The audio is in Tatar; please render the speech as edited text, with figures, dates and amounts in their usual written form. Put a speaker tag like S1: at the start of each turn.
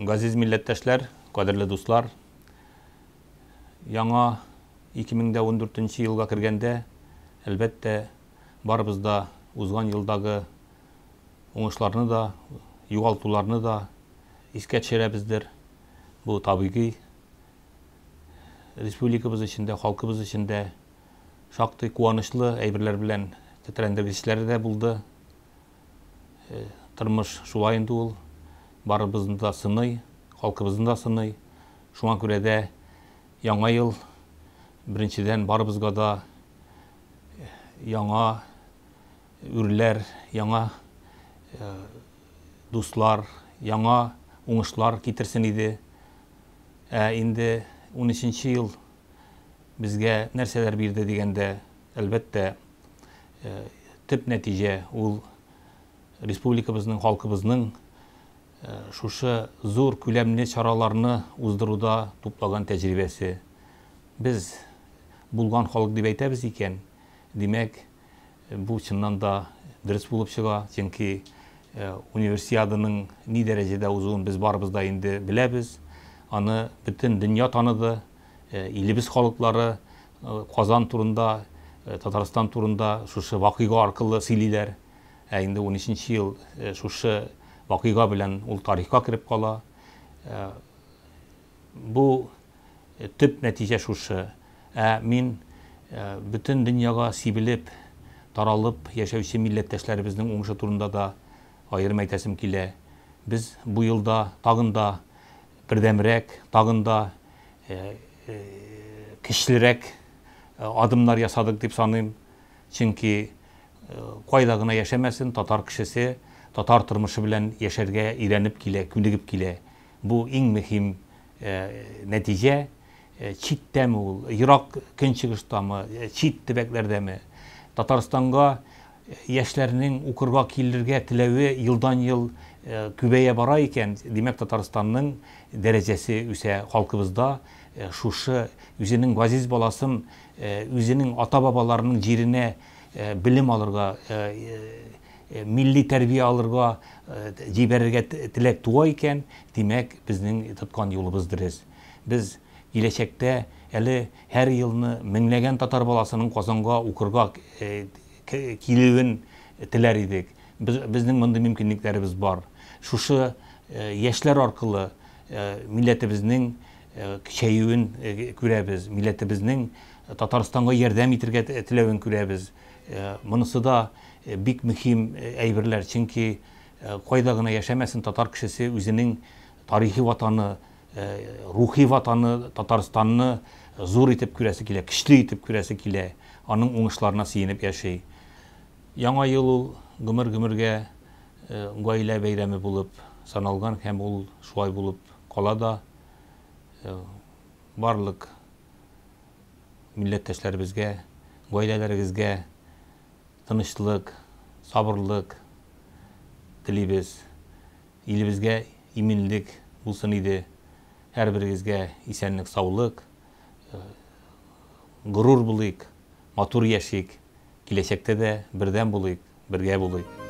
S1: Газиз милләттәшләр, кадерле дуслар, яңа 2014 елга кергәндә, әлбәттә, барыбыз да узган елдагы уңышларны да, югалтуларны да искә төшерәбездер. Бу табигый. Республикабыз эчендә, халкыбыз эчендә шактый куанычлы әйберләр белән тетрәндергечләр дә булды. Тормыш шулай инде ул. Барыбызны да сыный, халкыбызны да сыный. Шуңа күрә дә яңа ел беренчедән барыбызга да яңа үрләр, яңа дуслар, яңа уңышлар китерсен иде. Инде 13-нче ел безгә нәрсәләр бирде дигәндә, әлбәттә, төп нәтиҗә ул республикабызның, халкыбызның шушы зур күләмле чараларны уздыруда туплаган тәҗрибәсе. Без булган халык дип әйтәбез икән, димәк, бу чыннан да дөрес булып чыга, чөнки универсиаданың ни дәрәҗәдә узуын без барыбыз да инде беләбез. Аны бөтен дөнья таныды, илебез халыклары Казан турында, Татарстан турында шушы вакыйга аркылы сөйлиләр. Инде 13-нче ел шушы вакыйга белән ул тарихка кирип кала. Бу төп нәтиҗә шушы. Мин бөтен дөньяга сибелеп, таралып яшәүче милләттәшләребезнең уңышы турында да аерым әйтәсем килә. Без бу елда тагын да бердәмрәк, тагын да көчлерәк адымнар ясадык дип саныйм. Чөнки кайда гына яшәмәсен, татар кешесе татар тормышы белән яшәргә өйрәнеп килә, күнегеп килә. Бу иң мөһим нәтиҗә. Читтәме ул, ерак көнчыгыштамы, чит төбәкләрдәме? Татарстанга яшьләрнең укырга килергә теләве елдан ел күбәя бара икән. Димәк, Татарстанның дәрәҗәсе үсә, халкыбызда шушы үзенең газиз баласын, үзенең ата-бабаларының җиренә билем алырга, милли тәрбия алырга җибәрергә теләк туа икән, димәк, безнең тоткан юлыбыз дөрес. Без киләчәктә әле һәр елны меңләгән татар баласының Казанга укырга килүен теләр идек. Безнең мондый мөмкинлекләребез бар. Шушы яшьләр аркылы милләтебезнең көчәюен күрәбез, милләтебезнең Татарстанга ярдәм итәргә теләвен күрәбез. Монысы да бик мөһим әйберләр, чөнки кайда гына яшәмәсен татар кешесе үзенең тарихи ватаны, рухи ватаны Татарстанны зур итеп күрәсе килә, көчле итеп күрәсе килә, аның уңышларына сөенеп яши. Яңа ел ул гомер-гомергә гаилә бәйрәме булып саналган һәм ул шулай булып кала да. Барлык милләттәшләребезгә, гаиләләрегезгә тынычлык, сабырлык телибез. Илебезгә иминлек булсын иде. Һәрберегезгә исәнлек, саулык, горур булыйк, матур яшик, киләчәктә дә бердәм булыйк, бергә булыйк.